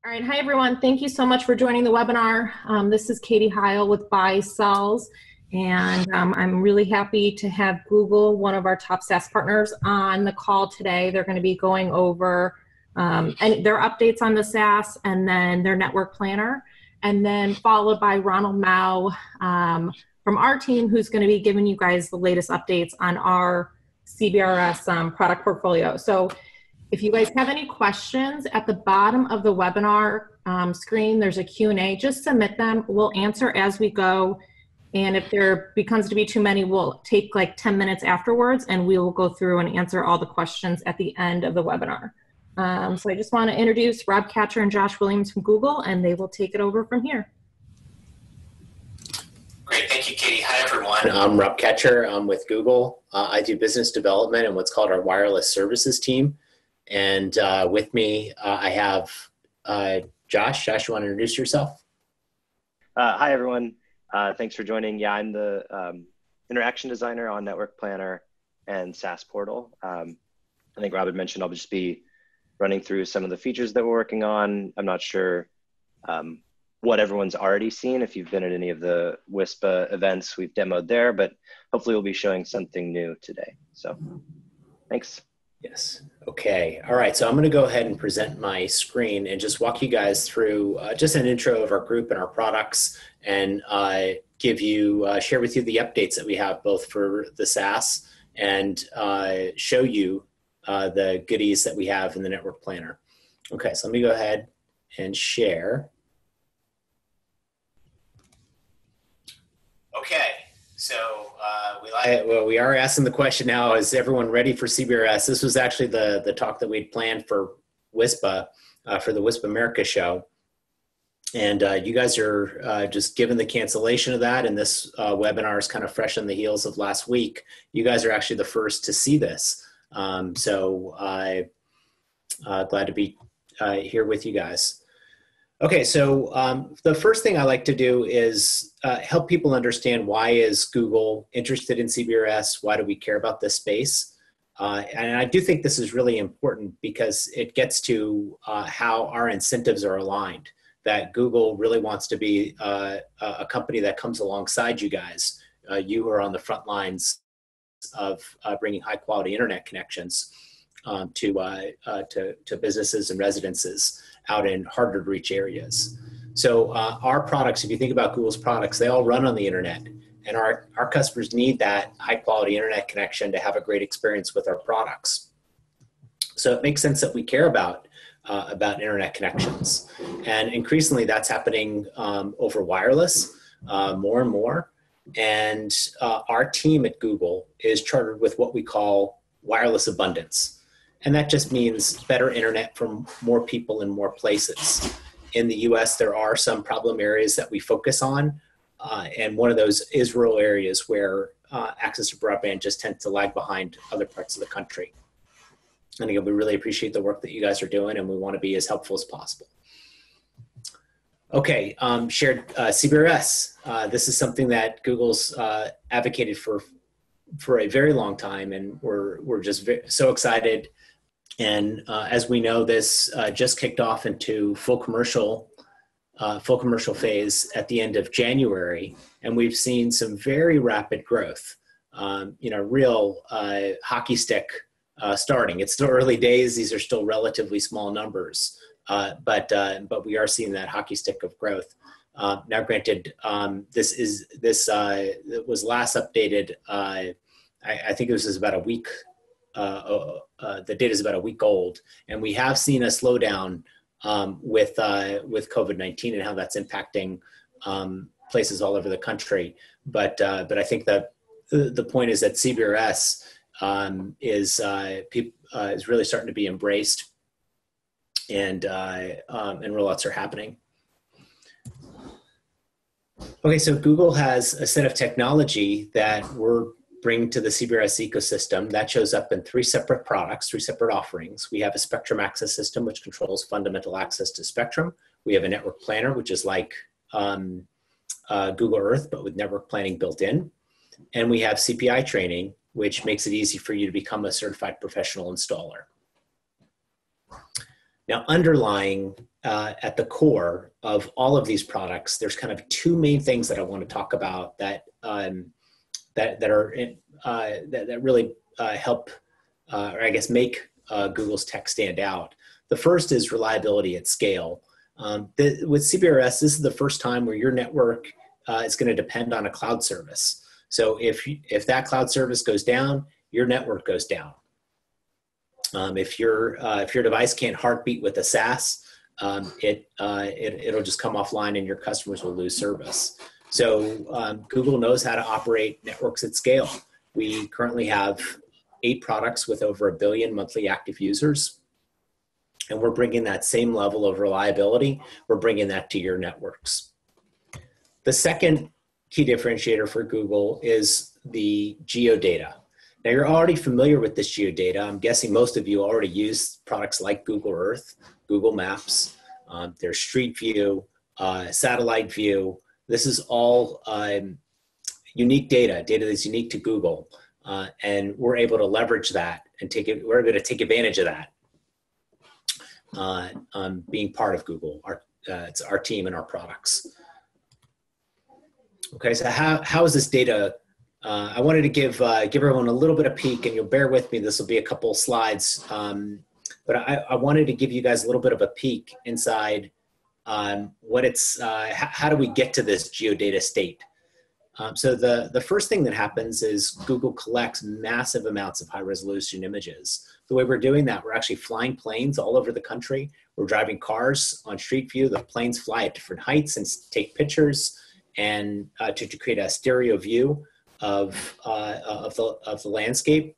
All right, hi everyone. Thank you so much for joining the webinar. This is Katie Heil with Baicells, and I'm really happy to have Google, one of our top SAS partners, on the call today. They're going to be going over their updates on the SAS and then their network planner, and then followed by Ronald Mao from our team, who's going to be giving you guys the latest updates on our CBRS product portfolio. So if you guys have any questions, at the bottom of the webinar screen, there's a Q&A. Just submit them. We'll answer as we go. And if there becomes to be too many, we'll take like 10 minutes afterwards, and we will go through and answer all the questions at the end of the webinar. So I just want to introduce Rob Katcher and Josh Williams from Google, and they will take it over from here. Great, thank you, Katie. Hi, everyone. I'm Rob Katcher. I'm with Google. I do business development and what's called our wireless services team. And with me, I have Josh. Josh, you want to introduce yourself? Hi, everyone. Thanks for joining. Yeah, I'm the interaction designer on Network Planner and SAS Portal. I think Rob had mentioned I'll just be running through some of the features that we're working on. I'm not sure what everyone's already seen. If you've been at any of the WISP events, we've demoed there, but hopefully we'll be showing something new today. So thanks. Yes. Okay. All right. So I'm going to go ahead and present my screen and just walk you guys through just an intro of our group and our products, and share with you the updates that we have both for the SAS and show you the goodies that we have in the Network Planner. Okay. So let me go ahead and share. Okay. So we are asking the question now, is everyone ready for CBRS? This was actually the talk that we'd planned for WISPA, for the WISP America show. And you guys are just given the cancellation of that, and this webinar is kind of fresh on the heels of last week. You guys are actually the first to see this. So glad to be here with you guys. Okay, so the first thing I like to do is help people understand, why is Google interested in CBRS? Why do we care about this space? And I do think this is really important because it gets to how our incentives are aligned, that Google really wants to be a company that comes alongside you guys. You are on the front lines of bringing high quality internet connections to businesses and residences out in harder to reach areas. So our products, if you think about Google's products, they all run on the internet, and our customers need that high quality internet connection to have a great experience with our products. So it makes sense that we care about internet connections, and increasingly that's happening over wireless more and more. And our team at Google is chartered with what we call wireless abundance. And that just means better internet for more people in more places. In the US, there are some problem areas that we focus on. And one of those is rural areas where access to broadband just tends to lag behind other parts of the country. And again, we really appreciate the work that you guys are doing, and we want to be as helpful as possible. Okay, shared CBRS. This is something that Google's advocated for a very long time, and we're just so excited. And as we know, this just kicked off into full commercial phase at the end of January, and we've seen some very rapid growth. Real hockey stick starting. It's still early days; these are still relatively small numbers, but we are seeing that hockey stick of growth. Now, granted, this was last updated. I think this is about a week. The data is about a week old, and we have seen a slowdown with COVID-19 and how that's impacting places all over the country. But I think that the point is that CBRS is really starting to be embraced, and rollouts are happening. Okay, so Google has a set of technology that we're bring to the CBRS ecosystem that shows up in three separate products, three separate offerings. We have a spectrum access system, which controls fundamental access to spectrum. We have a network planner, which is like Google Earth, but with network planning built in. And we have CPI training, which makes it easy for you to become a certified professional installer. Now, underlying at the core of all of these products, there's kind of two main things that I want to talk about that that really help, or I guess make Google's tech stand out. The first is reliability at scale. With CBRS, this is the first time where your network is going to depend on a cloud service. So if that cloud service goes down, your network goes down. If your device can't heartbeat with a SAS, it'll just come offline and your customers will lose service. So Google knows how to operate networks at scale. We currently have 8 products with over 1 billion monthly active users. And we're bringing that same level of reliability. We're bringing that to your networks. The second key differentiator for Google is the geodata. Now, you're already familiar with this geodata. I'm guessing most of you already use products like Google Earth, Google Maps, there's Street View, Satellite View. This is all unique data that's unique to Google. And we're able to leverage that and we're able to take advantage of that. Being part of Google, it's our team and our products. Okay, so how is this data? I wanted to give everyone a little bit of peek, and you'll bear with me. This will be a couple slides, but I wanted to give you guys a little bit of a peek inside what it's. How do we get to this geodata state? So the first thing that happens is Google collects massive amounts of high-resolution images. The way we're doing that, we're actually flying planes all over the country. We're driving cars on Street View. The planes fly at different heights and take pictures, and to create a stereo view of the landscape.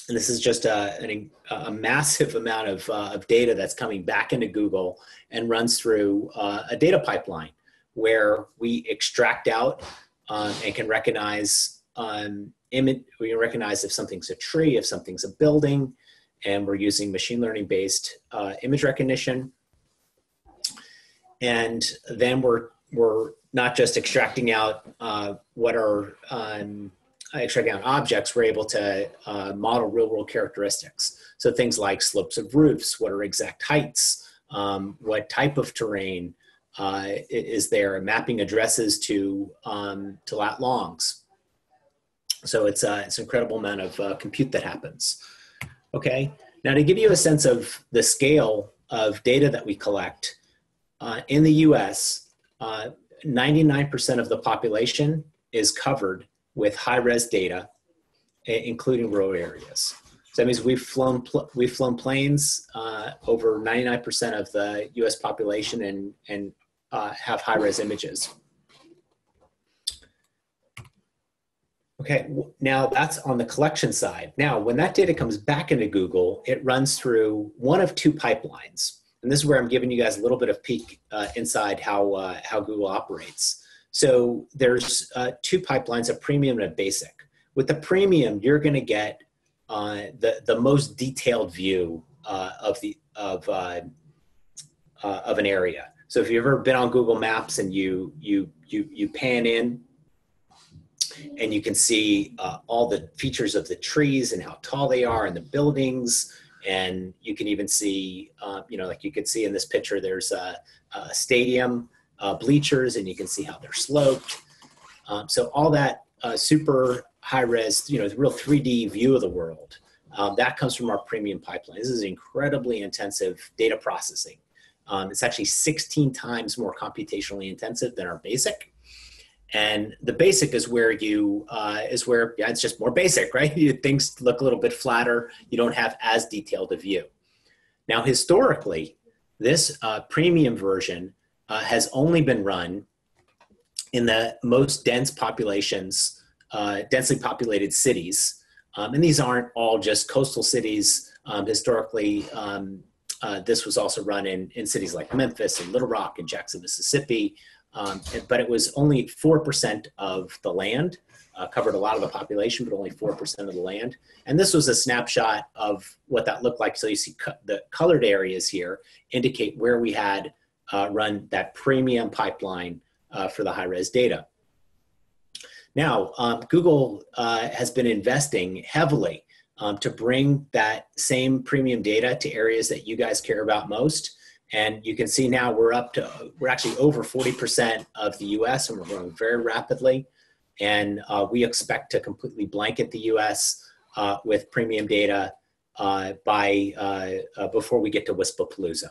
And this is just a massive amount of data that's coming back into Google and runs through a data pipeline where we extract out and can recognize we can recognize if something's a tree, if something's a building, and we're using machine learning based image recognition. And then we're not just extracting out extracting out objects, we're able to model real world characteristics. So things like slopes of roofs, what are exact heights, what type of terrain is there, mapping addresses to lat longs. So it's an incredible amount of compute that happens. Okay, now to give you a sense of the scale of data that we collect, in the US, 99% of the population is covered with high-res data, including rural areas. So that means we've flown planes over 99% of the US population and have high-res images. Okay, now that's on the collection side. Now, when that data comes back into Google, it runs through one of 2 pipelines. And this is where I'm giving you guys a little bit of peek inside how Google operates. So there's 2 pipelines, a premium and a basic. With the premium, you're going to get the most detailed view of an area. So if you've ever been on Google Maps and you pan in, and you can see all the features of the trees and how tall they are and the buildings. And you can even see, like you could see in this picture, there's a stadium bleachers, and you can see how they're sloped. So all that super high res, real 3D view of the world, that comes from our premium pipeline. This is incredibly intensive data processing. It's actually 16 times more computationally intensive than our basic. And the basic is where it's just more basic, right? Things look a little bit flatter. You don't have as detailed a view. Now, historically, this premium version has only been run in the most dense populations, densely populated cities. And these aren't all just coastal cities. Historically, this was also run in cities like Memphis and Little Rock and Jackson, Mississippi. But it was only 4% of the land, covered a lot of the population, but only 4% of the land. And this was a snapshot of what that looked like. So you see the colored areas here indicate where we had run that premium pipeline for the high-res data. Now, Google has been investing heavily to bring that same premium data to areas that you guys care about most. And you can see now we're actually over 40% of the US, and we're growing very rapidly. And we expect to completely blanket the US with premium data before we get to WISP-palooza.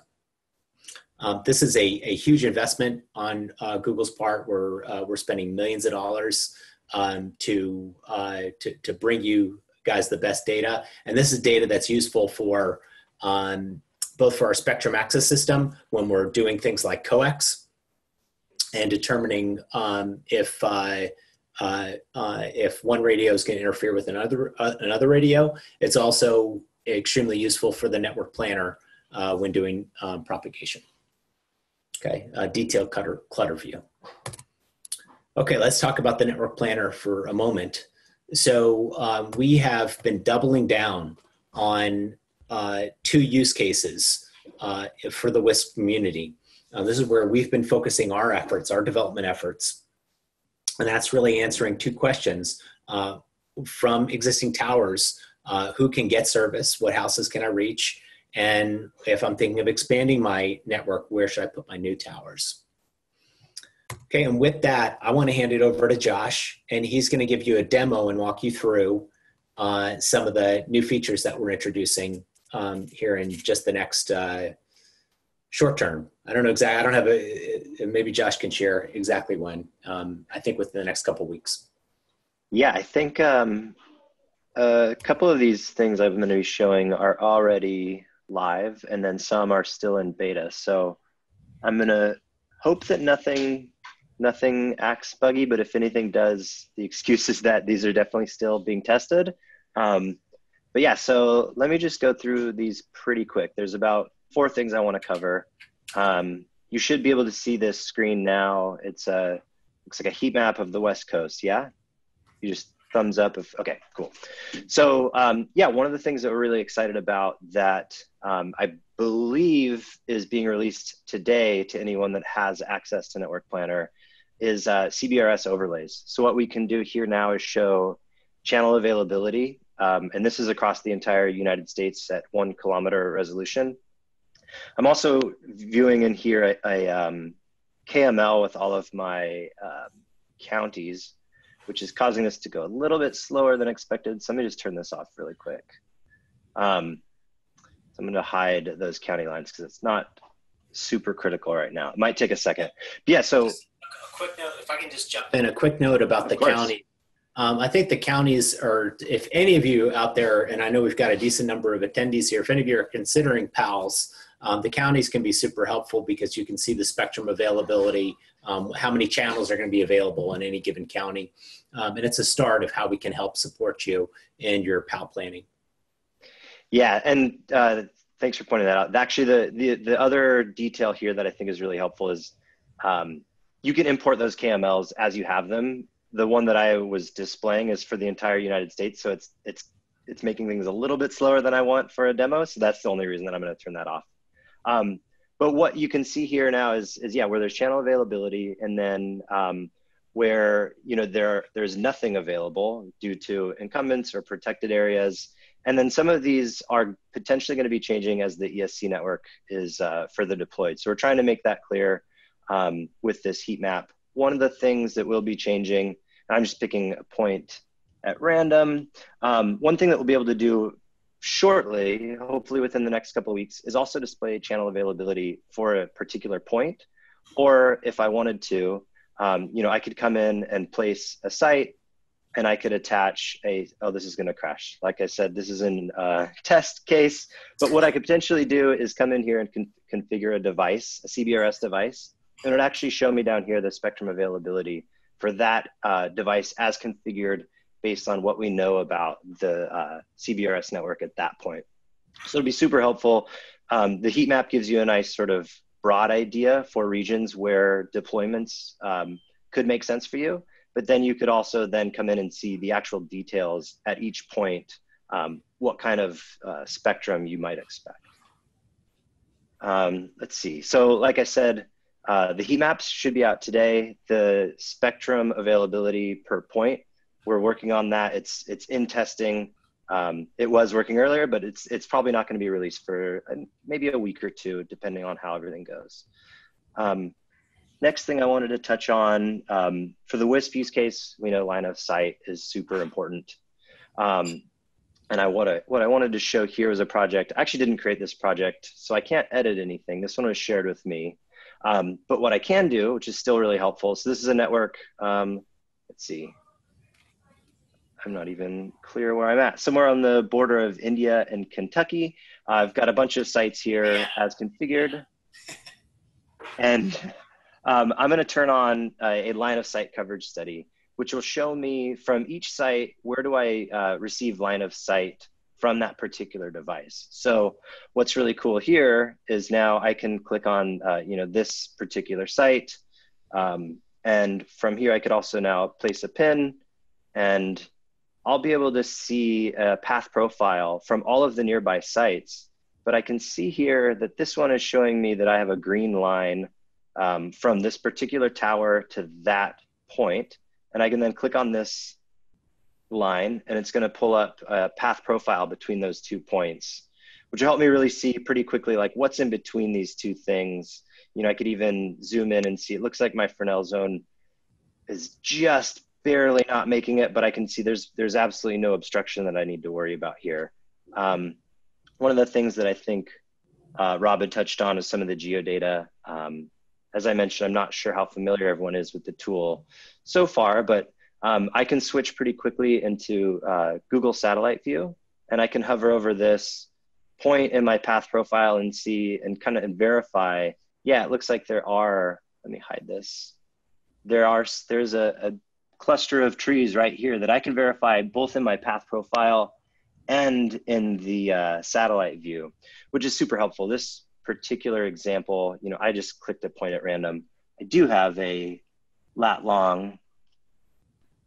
This is a huge investment on Google's part. We're spending millions of dollars to bring you guys the best data. And this is data that's useful for both for our spectrum access system when we're doing things like coax and determining if one radio is going to interfere with another radio. It's also extremely useful for the network planner when doing propagation. Okay, detailed clutter view. Okay, let's talk about the network planner for a moment. So we have been doubling down on 2 use cases for the WISP community. This is where we've been focusing our efforts, our development efforts. And that's really answering 2 questions from existing towers. Who can get service? What houses can I reach? And if I'm thinking of expanding my network, where should I put my new towers? Okay, and with that, I want to hand it over to Josh, and he's going to give you a demo and walk you through some of the new features that we're introducing here in just the next short term. I don't know exactly, I don't have maybe Josh can share exactly when, I think within the next couple of weeks. Yeah, I think a couple of these things I'm going to be showing are already live, and then some are still in beta. So I'm going to hope that nothing acts buggy, but if anything does, the excuse is that these are definitely still being tested. But yeah, so let me just go through these pretty quick. There's about 4 things I want to cover. You should be able to see this screen now. It's looks like a heat map of the West Coast. Yeah, you just thumbs up if, okay, cool. So yeah, one of the things that we're really excited about that I believe is being released today to anyone that has access to Network Planner is CBRS overlays. So what we can do here now is show channel availability. And this is across the entire United States at 1 kilometer resolution. I'm also viewing in here a KML with all of my counties, which is causing this to go a little bit slower than expected. So let me just turn this off really quick. So I'm going to hide those county lines because it's not super critical right now. It might take a second. But yeah, so just a quick note, if I can just jump in, a quick note about the county. I think the counties are, if any of you out there, and I know we've got a decent number of attendees here, if any of you are considering PALs, the counties can be super helpful because you can see the spectrum availability, how many channels are going to be available in any given county. And it's a start of how we can help support you in your PAL planning. Yeah, and thanks for pointing that out. Actually, the other detail here that I think is really helpful is you can import those KMLs as you have them. The one that I was displaying is for the entire United States, so it's making things a little bit slower than I want for a demo. So that's the only reason that I'm going to turn that off. But what you can see here now is yeah, where there's channel availability, and then where there's nothing available due to incumbents or protected areas. And then some of these are potentially going to be changing as the ESC network is further deployed. So we're trying to make that clear with this heat map. One of the things that will be changing, and I'm just picking a point at random, one thing that we'll be able to do shortly, hopefully within the next couple of weeks, is also display channel availability for a particular point. Or if I wanted to, I could come in and place a site, and I could attach oh, this is going to crash. Like I said, this is in a test case, but what I could potentially do is come in here and configure a device, a CBRS device, and it would actually show me down here the spectrum availability for that device as configured based on what we know about the CBRS network at that point. So it'll be super helpful. The heat map gives you a nice sort of broad idea for regions where deployments could make sense for you. But then you could also then come in and see the actual details at each point, what kind of spectrum you might expect. Let's see. So like I said, the heat maps should be out today. The spectrum availability per point, we're working on that. It's in testing. It was working earlier, but it's probably not going to be released for maybe a week or two, depending on how everything goes. Next thing I wanted to touch on, for the WISP use case, we know line of sight is super important. And what I wanted to show here was a project. I actually didn't create this project, so I can't edit anything. This one was shared with me. But what I can do, which is still really helpful, so this is a network, let's see. I'm not even clear where I'm at. Somewhere on the border of India and Kentucky. I've got a bunch of sites here as configured. And I'm going to turn on a line of sight coverage study, which will show me from each site, where do I receive line of sight from that particular device. So what's really cool here is now I can click on this particular site. And from here, I could also now place a pin, and I'll be able to see a path profile from all of the nearby sites. But I can see here that this one is showing me that I have a green line from this particular tower to that point. And I can then click on this line, and it's going to pull up a path profile between those 2 points, which will help me really see pretty quickly like what's in between these two things. I could even zoom in and see, it looks like my Fresnel zone is just barely not making it, but I can see there's absolutely no obstruction that I need to worry about here. One of the things that I think Rob had touched on is some of the geodata. As I mentioned, I'm not sure how familiar everyone is with the tool so far, but I can switch pretty quickly into Google Satellite View, and I can hover over this point in my path profile and see and kind of verify, yeah, it looks like there are, let me hide this. There's a cluster of trees right here that I can verify both in my path profile and in the satellite view, which is super helpful. This particular example, I just clicked a point at random. I do have a lat long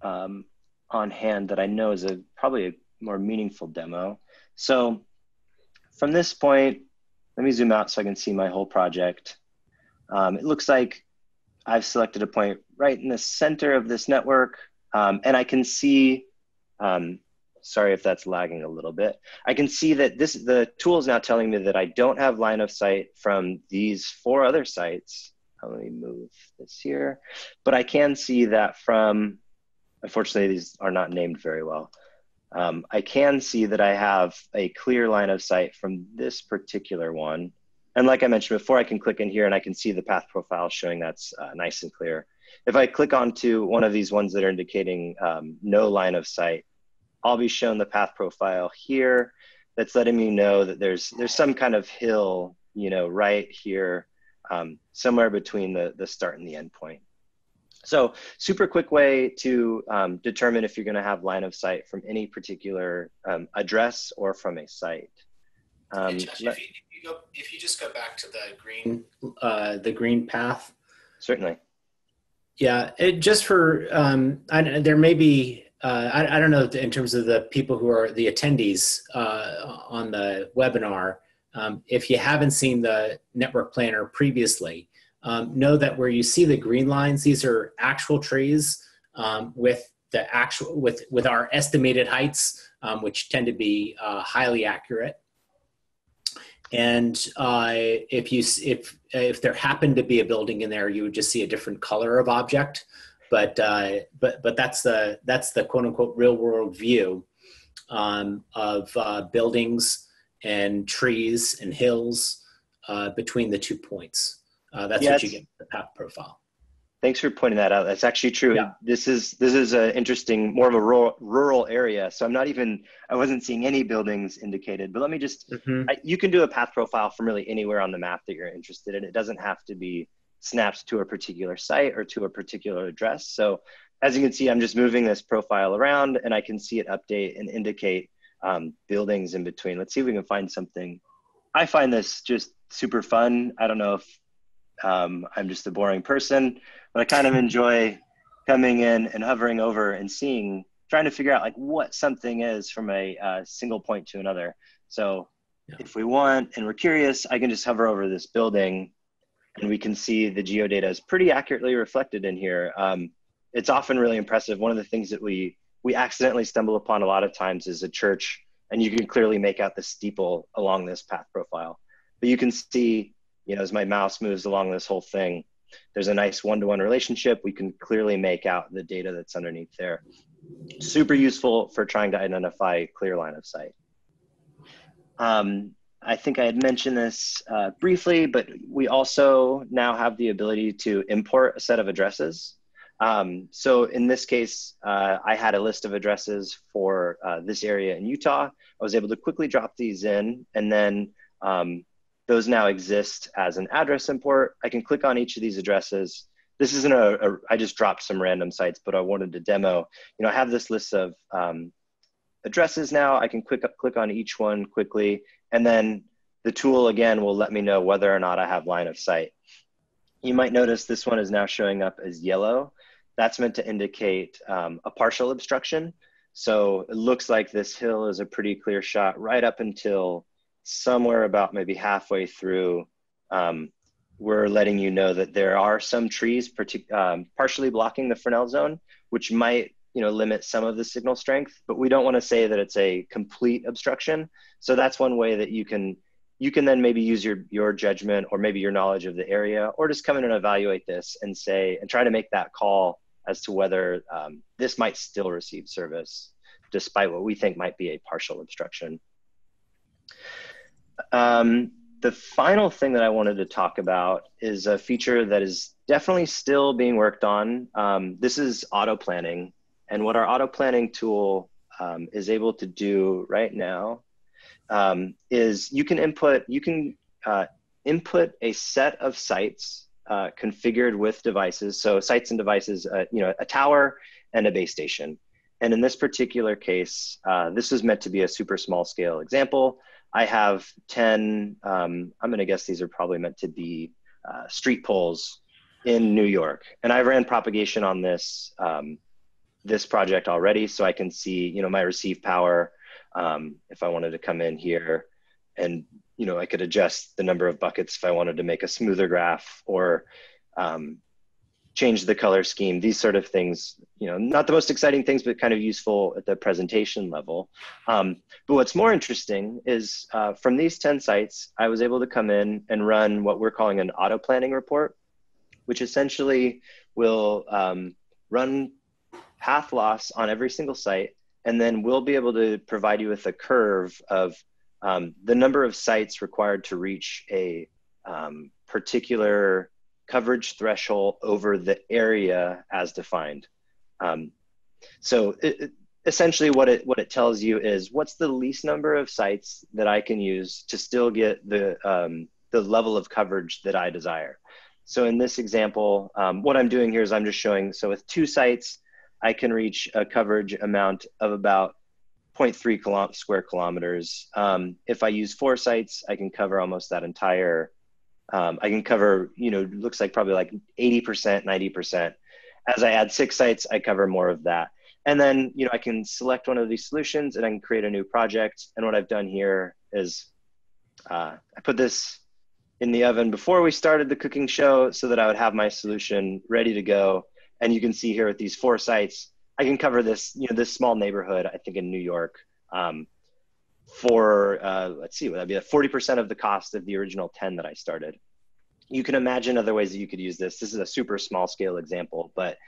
on hand that I know is probably a more meaningful demo. So from this point, let me zoom out so I can see my whole project. It looks like I've selected a point right in the center of this network, and I can see, sorry if that's lagging a little bit. I can see that the tool is now telling me that I don't have line of sight from these 4 other sites. Let me move this here. But I can see that from, unfortunately, these are not named very well. I can see that I have a clear line of sight from this particular one. And like I mentioned before, I can click in here and I can see the path profile showing that's nice and clear. If I click onto one of these ones that are indicating no line of sight, I'll be shown the path profile here that's letting me know that there's some kind of hill, right here, somewhere between the start and the end point. So super quick way to determine if you're going to have line of sight from any particular address or from a site. Josh, if you just go back to the green path. Certainly. Yeah, just for, there may be, I don't know in terms of the people who are the attendees on the webinar, if you haven't seen the network planner previously, know that where you see the green lines, these are actual trees with our estimated heights, which tend to be highly accurate. And if there happened to be a building in there, you would just see a different color of object. But that's the quote unquote real world view of buildings and trees and hills between the 2 points. That's what you get in the path profile. Thanks for pointing that out. That's actually true. Yeah. This is an interesting, more of a rural area. So I wasn't seeing any buildings indicated, but let me just, you can do a path profile from really anywhere on the map that you're interested in. It doesn't have to be snapped to a particular site or to a particular address. So as you can see, I'm just moving this profile around and I can see it update and indicate buildings in between. Let's see if we can find something. I find this just super fun. I don't know if I'm just a boring person, but I kind of enjoy coming in and hovering over and trying to figure out like what something is from a single point to another. So if we want and we're curious, I can just hover over this building and we can see the geodata is pretty accurately reflected in here. It's often really impressive. One of the things that we accidentally stumble upon a lot of times is a church and you can clearly make out the steeple along this path profile. But you can see, you know, as my mouse moves along this whole thing, there's a nice one-to-one relationship. We can clearly make out the data that's underneath there. Super useful for trying to identify clear line of sight. I think I had mentioned this briefly, but we also now have the ability to import a set of addresses. So in this case, I had a list of addresses for this area in Utah. I was able to quickly drop these in, and then those now exist as an address import. I can click on each of these addresses. This isn't I just dropped some random sites, but I wanted to demo. You know, I have this list of addresses now. I can click on each one quickly, and then the tool again will let me know whether or not I have line of sight. You might notice this one is now showing up as yellow. That's meant to indicate a partial obstruction. So it looks like this hill is a pretty clear shot right up until somewhere about maybe halfway through. We're letting you know that there are some trees partially blocking the Fresnel zone, which might, you know, limit some of the signal strength, but we don't want to say that it's a complete obstruction. So that's one way that you can then maybe use your judgment or maybe your knowledge of the area, or just come in and evaluate this and try to make that call as to whether this might still receive service despite what we think might be a partial obstruction. The final thing that I wanted to talk about is a feature that is definitely still being worked on. This is auto planning, and what our auto planning tool is able to do right now is you can input a set of sites configured with devices. So sites and devices, you know, a tower and a base station. And in this particular case, this is meant to be a super small scale example. I have 10, I'm gonna guess these are probably meant to be street poles in New York. And I ran propagation on this, this project already, so I can see, you know, my receive power. If I wanted to come in here and, you know, I could adjust the number of buckets if I wanted to make a smoother graph, or change the color scheme, these sort of things, you know, not the most exciting things, but kind of useful at the presentation level. But what's more interesting is from these 10 sites, I was able to come in and run what we're calling an auto planning report, which essentially will run path loss on every single site. And then we'll be able to provide you with a curve of the number of sites required to reach a particular coverage threshold over the area as defined. So essentially what it tells you is what's the least number of sites that I can use to still get the level of coverage that I desire. So in this example, what I'm doing here is I'm just showing, so with 2 sites, I can reach a coverage amount of about 0.3 square kilometers. If I use 4 sites, I can cover almost that entire, I can cover, you know, looks like probably like 80%, 90%. As I add 6 sites, I cover more of that. And then, you know, I can select one of these solutions and I can create a new project. And what I've done here is I put this in the oven before we started the cooking show so that I would have my solution ready to go. And you can see here with these 4 sites, I can cover this, you know, this small neighborhood, I think in New York, for, let's see, would that be 40% of the cost of the original 10 that I started. You can imagine other ways that you could use this. This is a super small scale example, but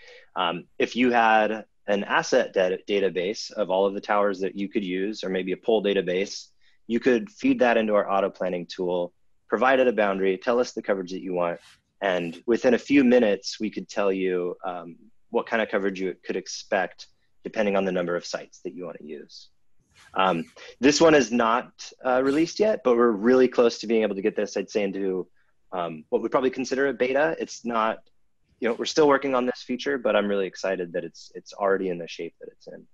if you had an asset database of all of the towers that you could use, or maybe a pole database, you could feed that into our auto planning tool, provide it a boundary, tell us the coverage that you want, and within a few minutes, we could tell you what kind of coverage you could expect depending on the number of sites that you want to use. This one is not released yet, but we're really close to being able to get this, I'd say, into what we'd probably consider a beta. It's not, you know, we're still working on this feature, but I'm really excited that it's already in the shape that it's in.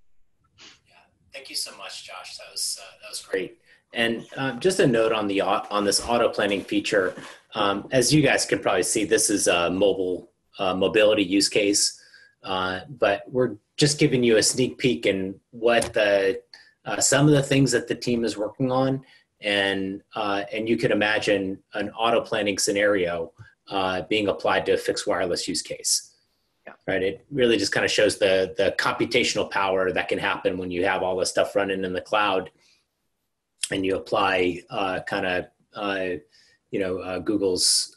Yeah, thank you so much, Josh. That was great. And just a note on this auto planning feature. As you guys can probably see, this is a mobility use case, but we're just giving you a sneak peek in what some of the things that the team is working on, and you could imagine an auto planning scenario being applied to a fixed wireless use case. Yeah. Right. It really just kind of shows the computational power that can happen when you have all this stuff running in the cloud. and you apply Google's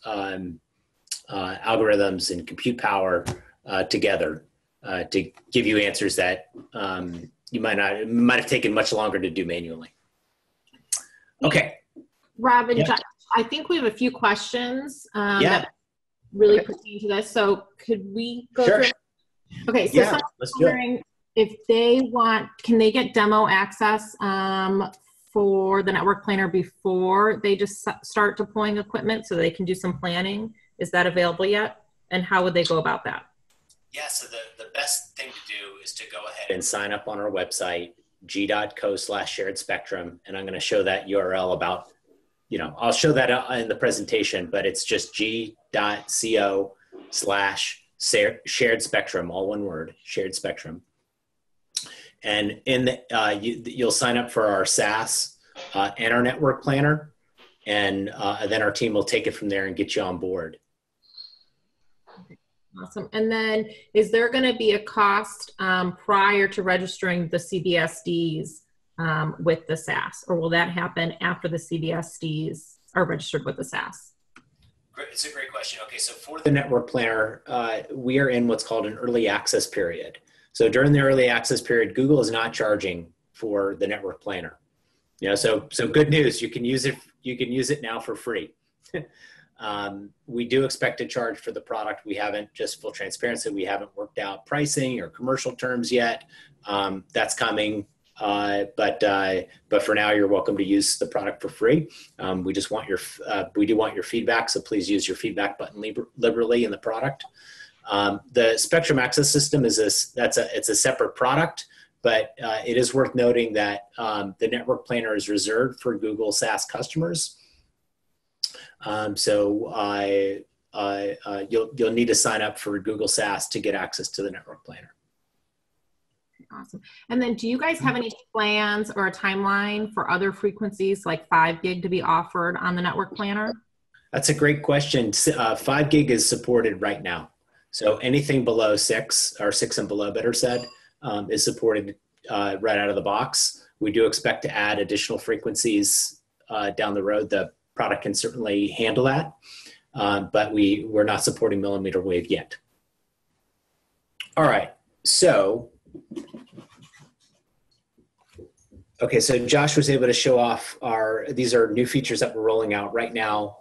algorithms and compute power together to give you answers that it might have taken much longer to do manually. Okay. Rob and Yep. Josh, I think we have a few questions that really pertain to this. So could we go through? Okay, so someone's wondering if they want, can they get demo access for the network planner before they just start deploying equipment so they can do some planning? Is that available yet? And how would they go about that? Yeah, so the best thing to do is to go ahead and sign up on our website, g.co/shared spectrum. And I'm going to show that URL about, I'll show that in the presentation, but it's just g.co/shared spectrum, all one word, shared spectrum. And in you'll sign up for our SAS and our network planner. And then our team will take it from there and get you on board. Awesome. And then is there going to be a cost prior to registering the CBSDs with the SAS, or will that happen after the CBSDs are registered with the SAS? It's a great question. Okay, so for the network planner, we are in what's called an early access period. So during the early access period, Google is not charging for the network planner. So good news, you can use it. You can use it now for free. We do expect to charge for the product. We haven't, just full transparency, we haven't worked out pricing or commercial terms yet. That's coming, but for now, you're welcome to use the product for free. We just want we do want your feedback, so please use your feedback button liberally in the product. The Spectrum Access System is it's a separate product, but it is worth noting that the network planner is reserved for Google SAS customers. So you'll need to sign up for Google SAS to get access to the network planner. Awesome. And then do you guys have any plans or a timeline for other frequencies like 5 gig to be offered on the network planner? That's a great question. 5 gig is supported right now. So anything below 6, or 6 and below, better said, is supported right out of the box. We do expect to add additional frequencies down the road. The product can certainly handle that, but we're not supporting millimeter wave yet. All right, so, okay, so Josh was able to show off these are new features that we're rolling out right now.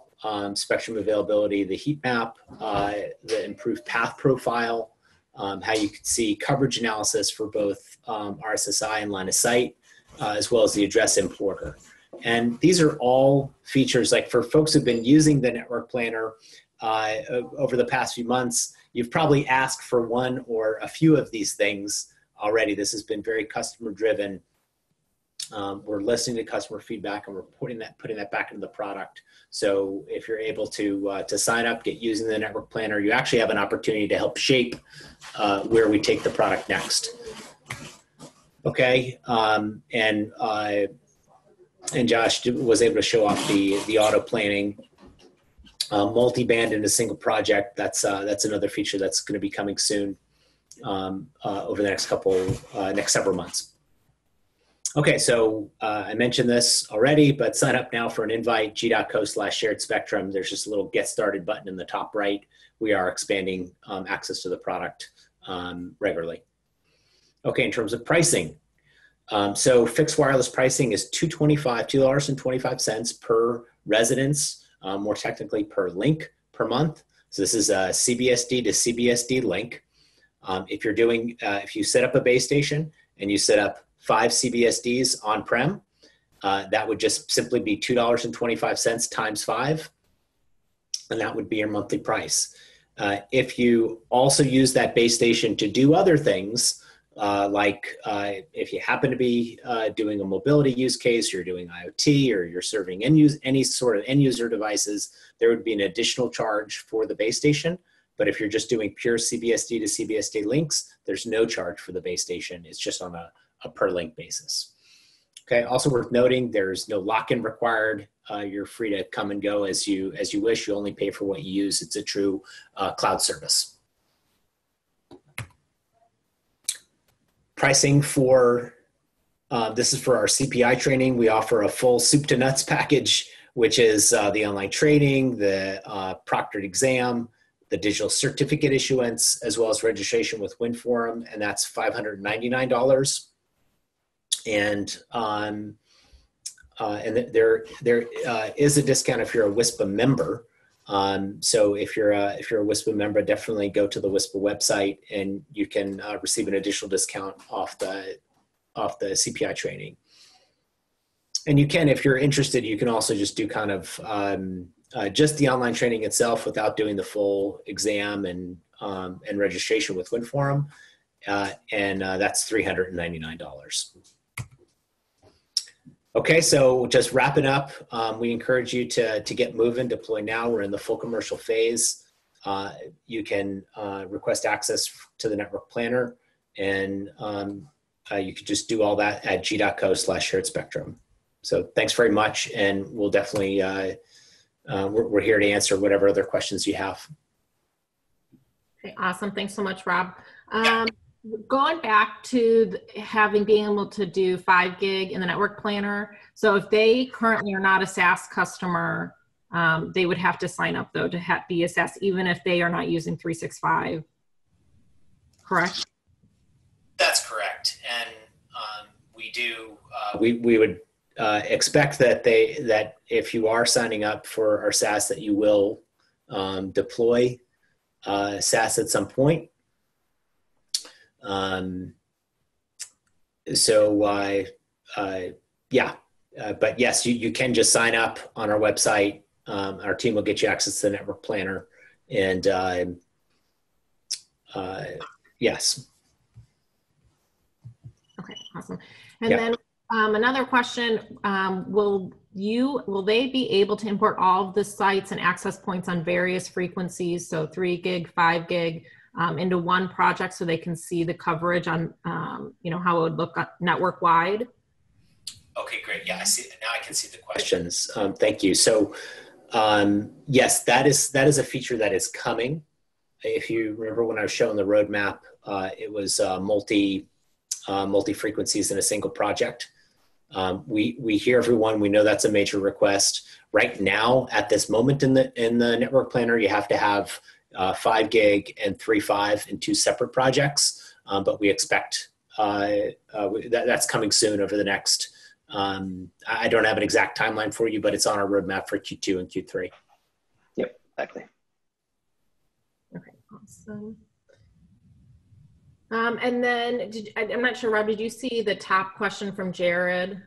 Spectrum availability, the heat map, the improved path profile, how you can see coverage analysis for both RSSI and line of sight, as well as the address importer. And these are all features, like for folks who've been using the network planner over the past few months, you've probably asked for one or a few of these things already. This has been very customer driven. We're listening to customer feedback and we're putting that back into the product. So if you're able to sign up, get using the network planner, you actually have an opportunity to help shape where we take the product next. Okay, and Josh was able to show off the auto planning, multi-band in a single project. That's another feature that's going to be coming soon over the next several months. Okay, so I mentioned this already, but sign up now for an invite, g.co/shared spectrum. There's just a little get started button in the top right. We are expanding access to the product regularly. Okay, in terms of pricing. So fixed wireless pricing is $2.25 per residence, more technically per link per month. So this is a CBSD to CBSD link. If you set up a base station and you set up 5 CBSDs on-prem, that would just simply be $2.25 times 5, and that would be your monthly price. If you also use that base station to do other things, like if you happen to be doing a mobility use case, you're doing IoT, or you're serving any sort of end user devices, there would be an additional charge for the base station. But if you're just doing pure CBSD to CBSD links, there's no charge for the base station. It's just on a per link basis. Okay, also worth noting, there's no lock-in required. You're free to come and go as you wish. You only pay for what you use. It's a true cloud service. Pricing for This is for our CPI training. We offer a full soup to nuts package, which is the online training, the proctored exam, the digital certificate issuance, as well as registration with WinForum, and that's $599. And there is a discount if you're a WISPA member. So if you're a WISPA member, definitely go to the WISPA website, and you can receive an additional discount off the CPI training. And you can, if you're interested, you can also just do kind of just the online training itself without doing the full exam and registration with WinForum, and that's $399. Okay, so just wrapping up, we encourage you to get moving, deploy now. We're in the full commercial phase. You can request access to the network planner, and you could just do all that at g.co/shared spectrum. So thanks very much, and we'll definitely, we're here to answer whatever other questions you have. Okay, awesome. Thanks so much, Rob. Going back to being able to do 5 gig in the network planner. So if they currently are not a SAS customer, they would have to sign up though to be a SAS, even if they are not using 365, correct? That's correct. And we do, we would expect that that if you are signing up for our SAS, that you will deploy SAS at some point. But yes, you can just sign up on our website. Our team will get you access to the network planner, and yes. Okay, awesome. And then another question, will they be able to import all of the sites and access points on various frequencies, so 3 gig, 5 gig, into one project so they can see the coverage on, how it would look network wide? Okay, great. Yeah, I see. Now I can see the questions. Thank you. So, yes, that is a feature that is coming. If you remember when I was showing the roadmap, it was multi frequencies in a single project. We hear everyone. We know that's a major request right now. At this moment in the network planner, you have to have 5 gig and 3.5 in 2 separate projects, but we expect that's coming soon over the next. I don't have an exact timeline for you, but it's on our roadmap for Q2 and Q3. Yep, exactly. Okay, awesome. And then I'm not sure, Rob, did you see the top question from Jared?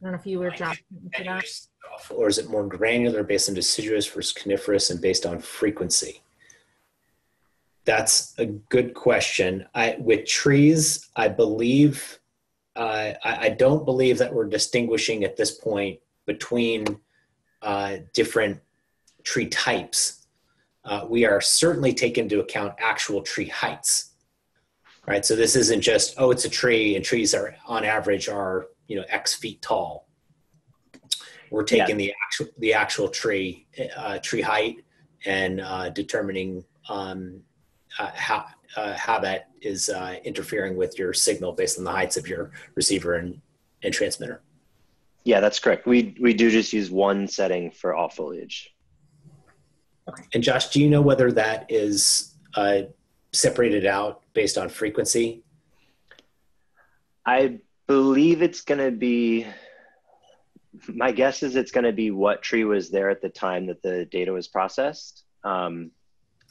I don't know if you were dropping into that. Or is it more granular based on deciduous versus coniferous and based on frequency? That's a good question. With trees, I believe, I don't believe that we're distinguishing at this point between different tree types. We are certainly taking into account actual tree heights, right? So this isn't just, oh, it's a tree, and trees are on average are, X feet tall. We're taking the actual tree height and determining how that is interfering with your signal based on the heights of your receiver and transmitter. Yeah, that's correct. We do just use one setting for all foliage. Okay. And Josh, do you know whether that is separated out based on frequency? I believe it's going to be, my guess is it's going to be what tree was there at the time that the data was processed. In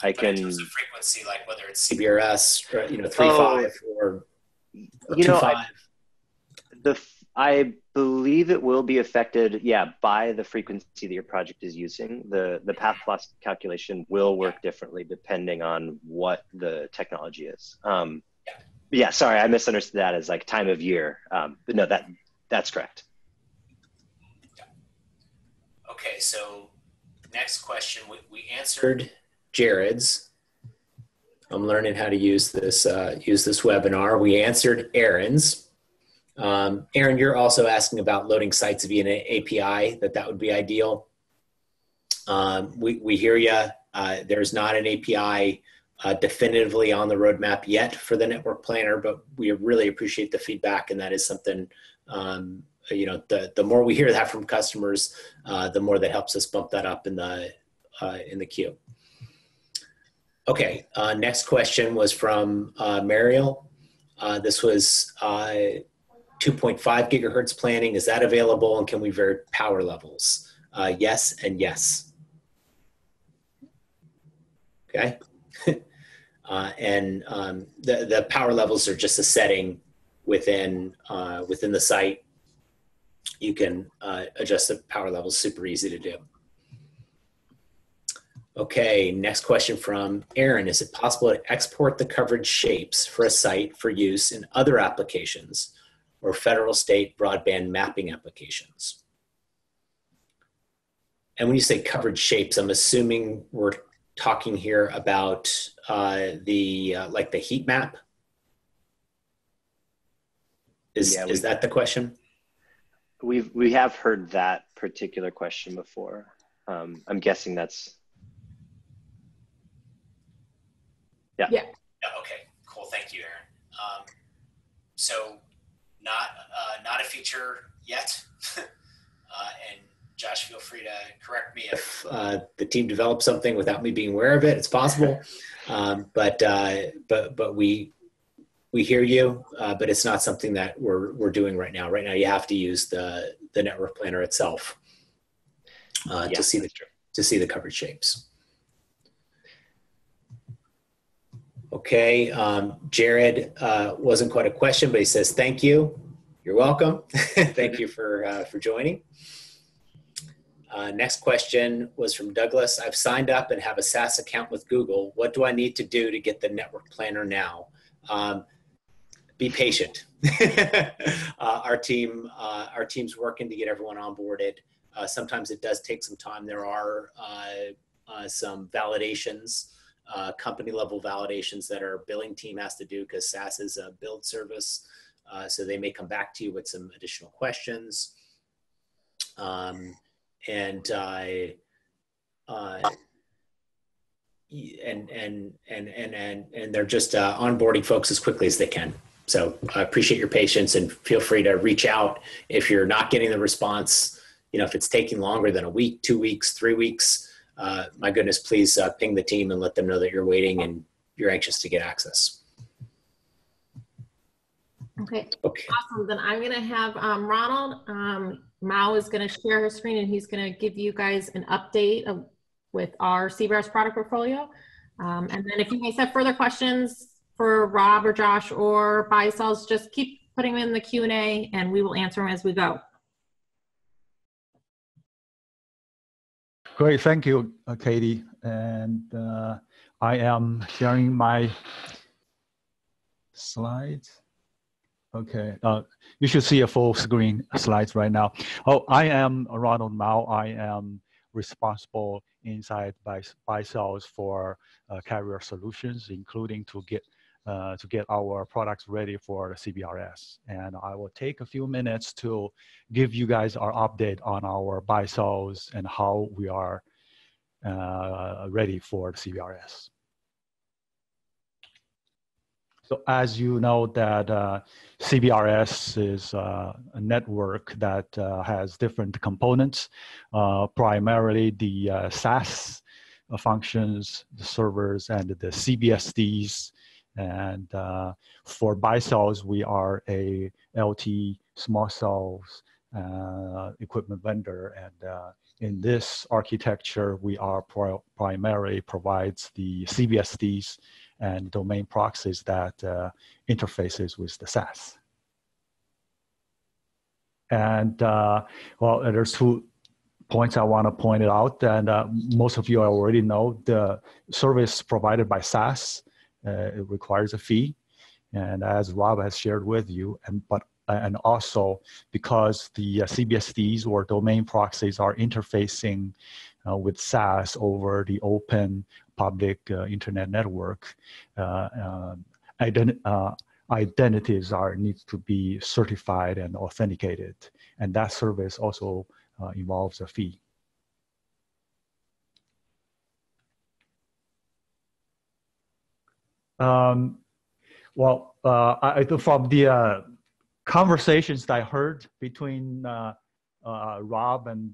terms of frequency, like whether it's CBRS, 3.5 or 2.5. I believe it will be affected, by the frequency that your project is using. The path loss calculation will work differently depending on what the technology is. Sorry, I misunderstood that as like time of year. But no, that's correct. Okay, so next question, we answered Jared's. I'm learning how to use this webinar. We answered Aaron's. Aaron, you're also asking about loading sites via an API, that would be ideal. We hear you. There's not an API definitively on the roadmap yet for the network planner, but we really appreciate the feedback, and that is something, the more we hear that from customers, the more that helps us bump that up in the queue. Okay, next question was from Mariel. This was 2.5 gigahertz planning. Is that available, and can we vary power levels? Yes and yes. Okay. The power levels are just a setting within the site. You can adjust the power levels, super easy to do. Okay, next question from Aaron. Is it possible to export the coverage shapes for a site for use in other applications or federal state broadband mapping applications? And when you say coverage shapes, I'm assuming we're talking here about like the heat map. Is that the question? We have heard that particular question before. I'm guessing that's. Yeah. Okay. Cool. Thank you, Aaron. So not a feature yet, and Josh, feel free to correct me if the team develops something without me being aware of it. It's possible, but we hear you. But it's not something that we're doing right now. Right now, you have to use the network planner itself to see the coverage shapes. Okay, Jared wasn't quite a question, but he says thank you. You're welcome. Thank you for joining. Next question was from Douglas. I've signed up and have a SAS account with Google. What do I need to do to get the network planner now? Be patient. Our team's working to get everyone onboarded. Sometimes it does take some time. There are some validations, company level validations that our billing team has to do because SAS is a build service. So they may come back to you with some additional questions. And they're just onboarding folks as quickly as they can. So I appreciate your patience and feel free to reach out if you're not getting the response. If it's taking longer than a week, 2 weeks, 3 weeks, my goodness, please ping the team and let them know that you're waiting and you're anxious to get access. Okay. Awesome. Then I'm going to have Ronald Mao is going to share his screen, and he's going to give you guys an update with our CBRS product portfolio. And then if you guys have further questions for Rob or Josh or Baicells, just keep putting them in the Q&A and we will answer them as we go. Great, thank you, Katie. And I am sharing my slides. Okay, you should see a full screen slides right now. Oh, I am Ronald Mao. I am responsible inside Baicells for carrier solutions, including to get our products ready for the CBRS. And I will take a few minutes to give you guys our update on our Baicells and how we are ready for the CBRS. So as you know that CBRS is a network that has different components, primarily the SAS functions, the servers, and the CBSDs. And for Baicells, we are a LT small cells equipment vendor. And in this architecture, we are primarily provides the CBSDs and domain proxies that interfaces with the SAS. And well, there's 2 points I want to point out, and most of you already know the service provided by SAS. It requires a fee, and as Rob has shared with you, and also because the CBSDs or domain proxies are interfacing with SAS over the open public internet network, identities need to be certified and authenticated, and that service also involves a fee. Well, from the conversations that I heard between Rob and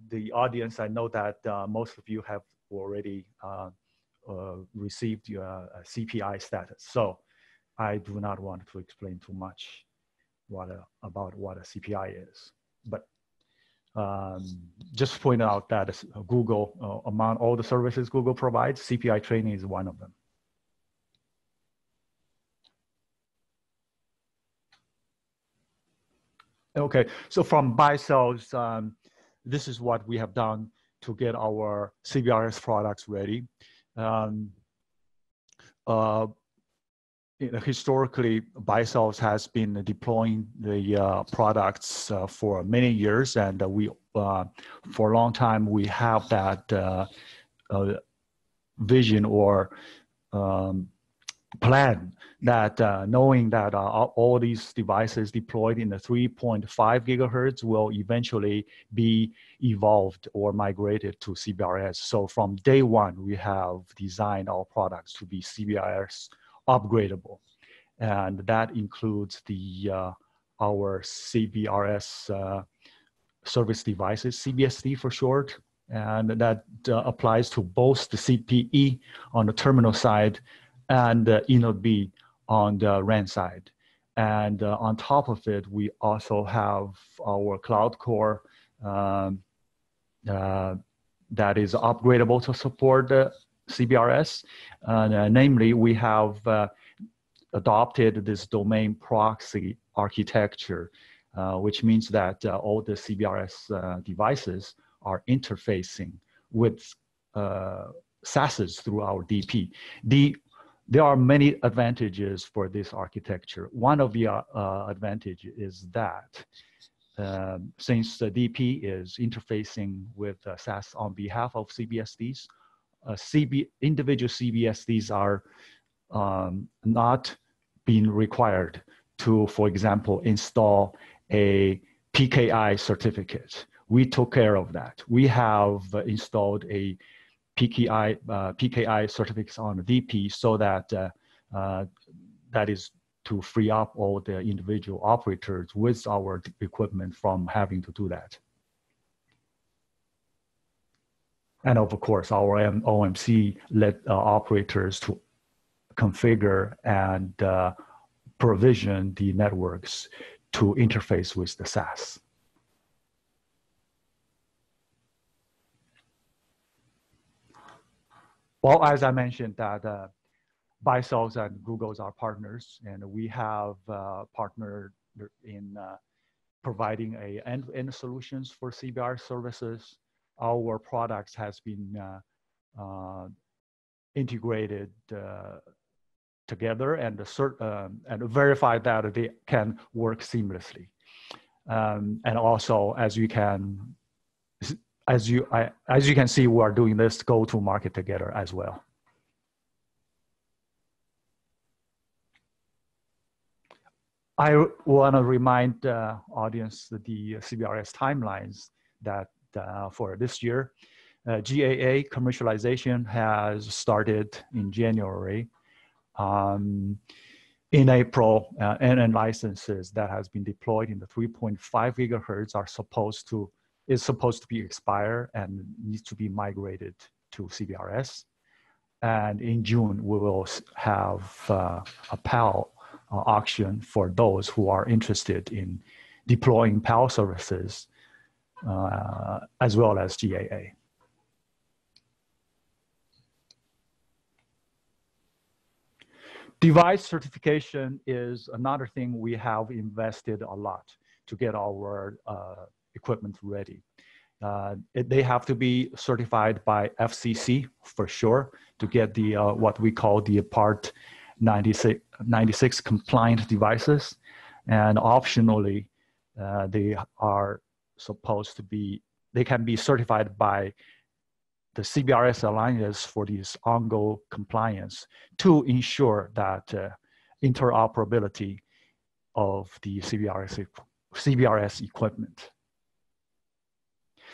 the audience, I know that most of you have already received your CPI status. So I do not want to explain too much about what a CPI is. But just point out that Google, among all the services Google provides, CPI training is one of them. Okay, so from Baicells, this is what we have done to get our CBRS products ready. Historically, Baicells has been deploying the products for many years, and we, for a long time, we have that vision or plan that knowing that all these devices deployed in the 3.5 gigahertz will eventually be evolved or migrated to CBRS. So from day one, we have designed our products to be CBRS upgradable. And that includes the our CBRS service devices, CBSD for short, and that applies to both the CPE on the terminal side and eNote B on the RAN side. And on top of it, we also have our cloud core that is upgradable to support the CBRS. Namely, we have adopted this domain proxy architecture, which means that all the CBRS devices are interfacing with SASs through our DP. There are many advantages for this architecture. One of the advantages is that since the DP is interfacing with SAS on behalf of CBSDs, individual CBSDs are not being required to, for example, install a PKI certificate. We took care of that. We have installed a PKI certificates on the DP so that that is to free up all the individual operators with our equipment from having to do that. And of course, our OMC let operators to configure and provision the networks to interface with the SAS. Well, as I mentioned, that Baicells and Google's are partners, and we have partnered in providing end-to-end solutions for CBRS services. Our products has been integrated together and verify that they can work seamlessly. And also, as you can see, we are doing this go-to-market together as well. I want to remind the audience that the CBRS timelines that for this year, GAA commercialization has started in January. In April, NN licenses that has been deployed in the 3.5 gigahertz is supposed to be expired and needs to be migrated to CBRS. And in June, we will have a PAL auction for those who are interested in deploying PAL services as well as GAA. Device certification is another thing we have invested a lot to get our equipment ready. They have to be certified by FCC for sure to get the what we call the Part 96 compliant devices, and optionally they are supposed to be, they can be certified by the CBRS Alliance for these ongoing compliance to ensure that interoperability of the CBRS equipment.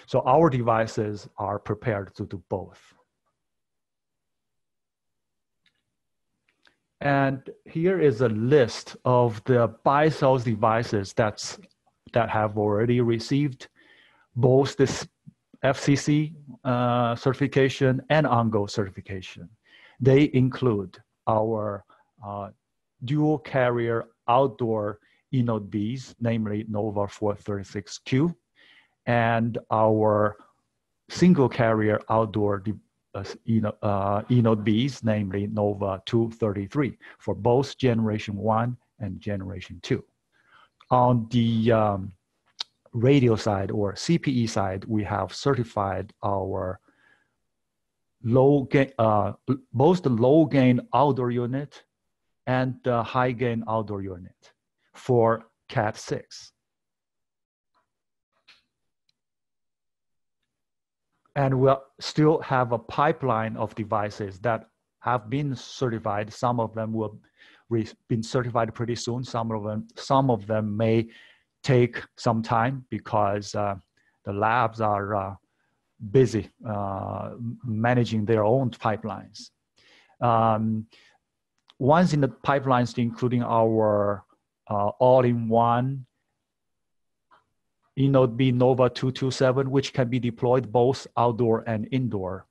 So our devices are prepared to do both. And here is a list of the Baicells devices that have already received both this FCC certification and OnGo certification. They include our dual carrier outdoor eNote Bs, namely Nova 436Q, and our single carrier outdoor eNote Bs, namely Nova 233, for both Generation 1 and Generation 2. On the radio side or CPE side, we have certified our both the low gain outdoor unit and the high gain outdoor unit for Cat 6. And we'll still have a pipeline of devices that have been certified. Some of them will be certified pretty soon. Some of them may take some time because the labs are busy managing their own pipelines. Ones in the pipelines, including our all-in-one eNote B Nova 227, which can be deployed both outdoor and indoor.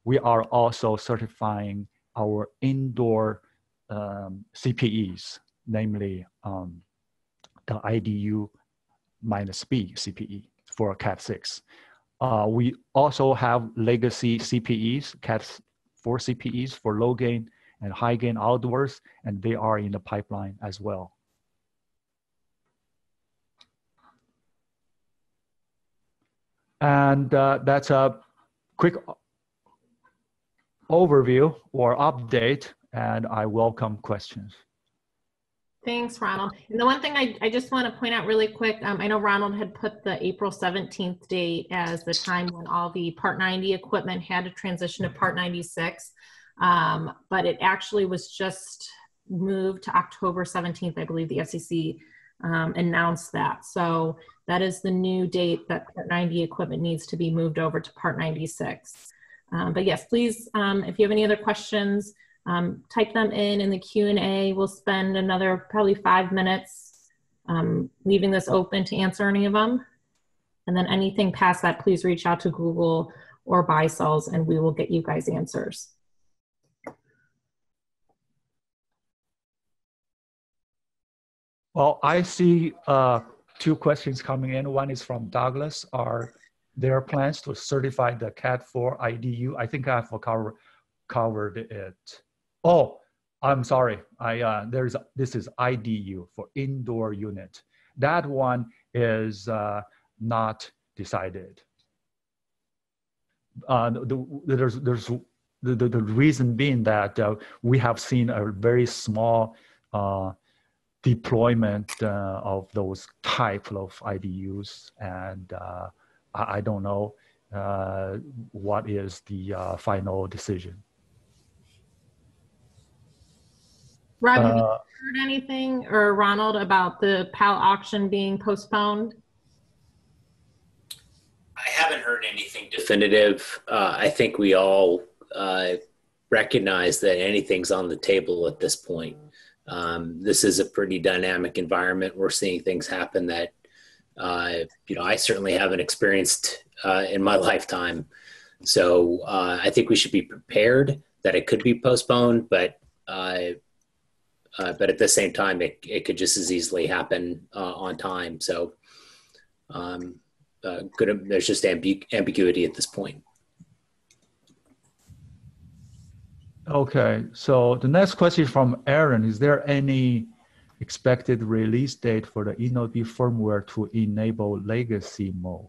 We are also certifying our indoor CPEs, namely the IDU -B CPE for Cat 6. We also have legacy CPEs, Cat 4 CPEs for low gain and high gain outdoors, and they are in the pipeline as well. And that's a quick overview or update, and I welcome questions. Thanks, Ronald. And the one thing I just want to point out really quick, I know Ronald had put the April 17th date as the time when all the Part 90 equipment had to transition to Part 96, but it actually was just moved to October 17th. I believe the SEC announced that. So that is the new date that Part 90 equipment needs to be moved over to Part 96. But yes, please, if you have any other questions, type them in the Q&A. We'll spend another probably 5 minutes leaving this open to answer any of them. And then anything past that, please reach out to Google or Baicells and we will get you guys answers. Well, I see 2 questions coming in. One is from Douglas. Are there plans to certify the Cat 4 IDU? I think I've covered it. Oh, I'm sorry. This is IDU for indoor unit. That one is not decided. The reason being that we have seen a very small deployment of those type of IDUs, and I don't know what is the final decision. Rob, have you heard anything, or Ronald, about the PAL auction being postponed? I haven't heard anything definitive. I think we all recognize that anything's on the table at this point. This is a pretty dynamic environment. We're seeing things happen that, I certainly haven't experienced in my lifetime. So I think we should be prepared that it could be postponed, but at the same time, it could just as easily happen on time. So there's just ambiguity at this point. Okay, so the next question from Aaron: is there any expected release date for the eNote B firmware to enable legacy mode?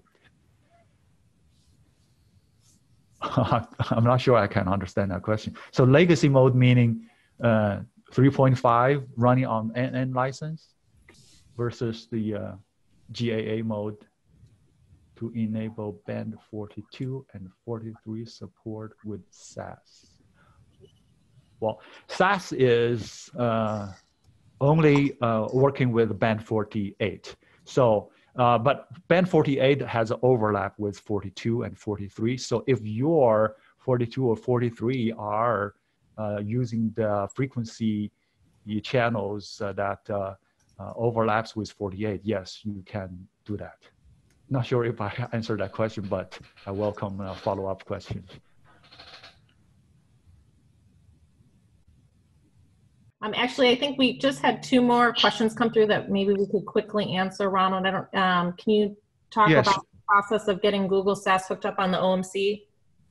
I'm not sure I can understand that question. So legacy mode meaning 3.5 running on NN license versus the GAA mode to enable band 42 and 43 support with SAS. Well, SAS is only working with band 48. So, but band 48 has overlap with 42 and 43. So if your 42 or 43 are using the frequency channels that overlaps with 48, yes, you can do that. Not sure if I answered that question, but I welcome follow-up questions. Actually, I think we just had 2 more questions come through that maybe we could quickly answer. Ronald, I don't, can you talk Yes. about the process of getting Google SAS hooked up on the OMC?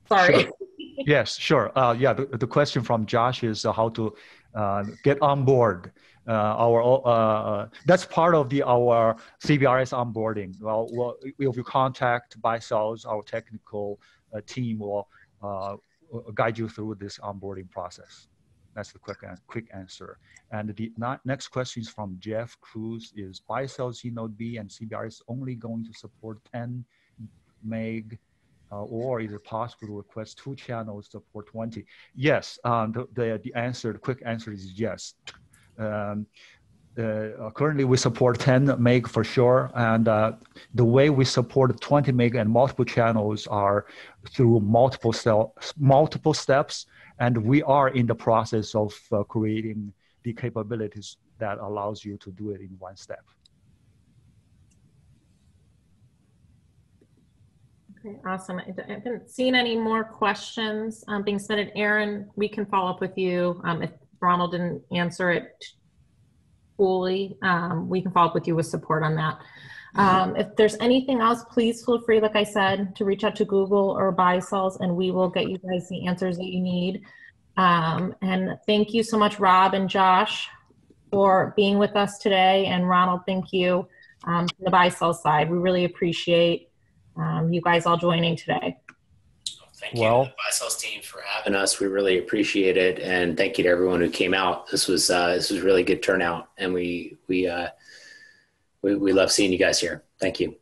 Sorry. Sure. Yes, sure. Yeah, the question from Josh is how to get on board. That's part of our CBRS onboarding. Well, if you contact Baicells, our technical team will guide you through this onboarding process. That's the quick answer. And the next question is from Jeff Cruz. Is Baicells Node B and CBRS only going to support 10 meg? Or is it possible to request 2 channels to support 20? Yes, the quick answer is yes. Currently we support 10 meg for sure, and the way we support 20 meg and multiple channels are through multiple steps, and we are in the process of creating the capabilities that allows you to do it in one step. Okay, awesome. I haven't seen any more questions being submitted. Aaron, we can follow up with you. If Ronald didn't answer it fully, we can follow up with you with support on that. If there's anything else, please feel free, like I said, to reach out to Google or Baicells, and we will get you guys the answers that you need. And thank you so much, Rob and Josh, for being with us today. And Ronald, thank you from the Baicells side. We really appreciate you guys all joining today. Thank you to the Baicells team for having us. We really appreciate it, and thank you to everyone who came out. This was really good turnout, and we love seeing you guys here. Thank you.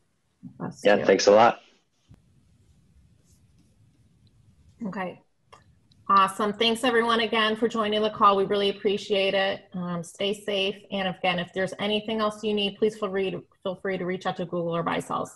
Yeah, thanks a lot. Okay, awesome. Thanks everyone again for joining the call. We really appreciate it. Stay safe, and again, if there's anything else you need, please feel free to reach out to Google or Baicells.